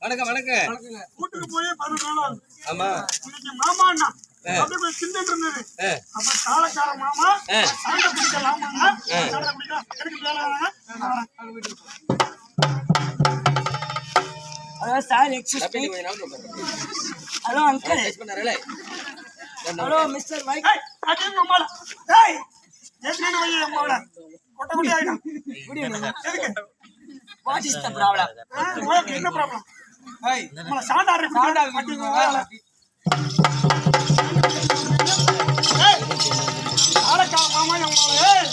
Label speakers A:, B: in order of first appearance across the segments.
A: வணக்கம் வணக்கம்.
B: கூட்டுக்கு போய் 11 நாள் ஆகுது.
A: ஆமா
B: இன்னைக்கு மாமா அண்ணா அப்படியே போய் சிந்திட்டு இருந்தது. அப்ப காலக்கார மாமா சாண்டை குடிக்கலாமா சாண்டை குடிக்கலாம் எனக்கு வேலை
C: hello sir excuse me. Hello uncle. Hello mister Mike.
B: அடி மாமால ஏய் ஏத்ரேன வையே மாமால கொட்ட கொட்ட ஆயிடும்.
C: Good evening.
B: எதுக்கு
C: வாட் இஸ் தி ப்ராப்ளம்?
B: உங்களுக்கு என்ன ப்ராப்ளம்? ஏய் மாமா சாண்டா ஆர்டர் பண்ணி ஏய் காலக்கார மாமா மாமால ஏய்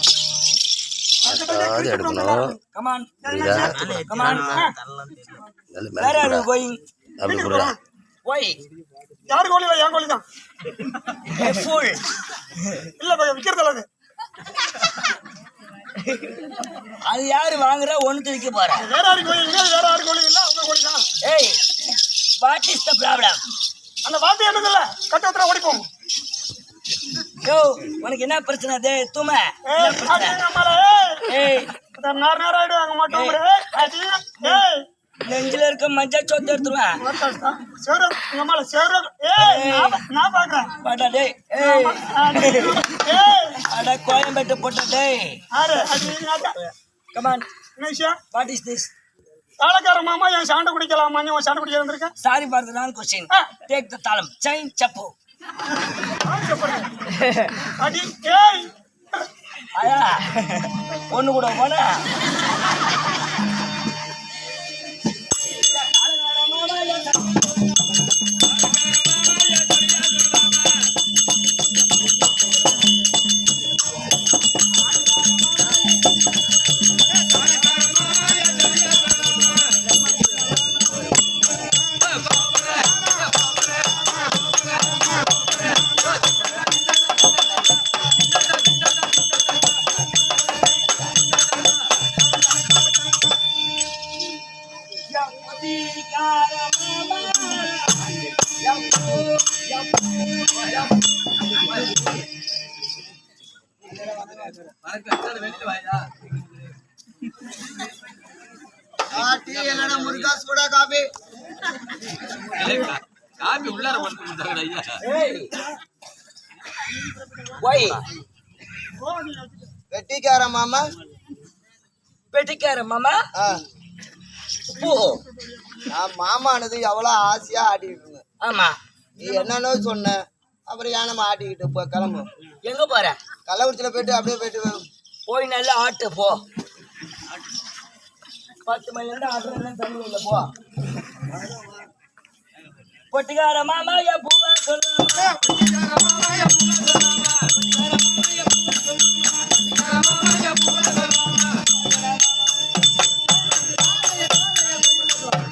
D: அது எடுக்கணும்.
C: கம் ஆன்
D: புரியுதா?
C: Come on. Where are you going?
D: அப்படி புரியுதா?
C: ஒய்
B: யார் கோலி இல்ல என் கோலி தான்.
C: ஃபுல்
B: இல்ல பைய விக்கிறதல அது.
C: அது யாரு வாங்குற ஒன்னு விக்க போற?
B: வேற யார் கோலி இல்ல வேற யார் கோலி இல்ல அவங்க கோலி தான்.
C: ஏய் வாட் இஸ் தி ப்ராப்ளம்?
B: அந்த வார்த்தை என்னது இல்ல கட்ட உத்தர ஓடி போ.
C: யோ உனக்கு என்ன பிரச்சனை? டே துமே
B: ஏய் அடி மாமால
C: ஏய்
B: நார் நார் ஆயிடுவாங்க மாட்டோம் அடி ஏய்
C: நெஞ்சில இருக்க மஞ்சள் சோத்து எடுத்துருவேன்.
B: சேரு மாமால சேரு ஏய் நான் பாக்குறேன்
C: பாடா டேய்.
B: ஏய்
C: அட கோயம்பேட்டு போட்ட டேய்.
B: அரே அடி நாடா
C: come on.
B: Nisha
C: what is this?
B: காலக்கார மாமா என் சாண்டை குடிக்கலாமா? நீ உன் சாண்டை குடிக்க வந்திருக்க?
C: Sorry for the wrong question. Take the தாளம் செயின் சப்பு.
B: அடி ஏய்
C: ஆயா ஒண்ணு கூட போனா
A: முருகா சூடா காபி காபி உள்ளார போட்டு ஐயா.
C: ஒய்
A: வெட்டிக்கார மாமா
C: பெட்டிக்கார மாமா போ.
A: நான் மாமானது எவ்வளவு ஆசையா ஆட்டிக்கிட்டு இருந்தேன்.
C: ஆமா
A: நீ என்னன்னோ சொன்ன. அப்புறம் ஏன் நம்ம ஆட்டிக்கிட்டு இப்போ கிளம்பு.
C: எங்க போற?
A: கள்ளக்குறிச்சியில போயிட்டு அப்படியே போயிட்டு
C: போய் நல்லா ஆட்டு போ. 10 மணில இருந்து ஆட்டுறேன் தண்ணி இல்ல போ. பொட்டிக்கார மாமா யா பூவா சொல்லுங்க. பொட்டிக்கார மாமா யா பூவா சொல்லுங்க. பொட்டிக்கார மாமா யா பூவா சொல்லுங்க. பொட்டிக்கார மாமா யா பூவா சொல்லுங்க.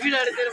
C: வீடு எடுத்து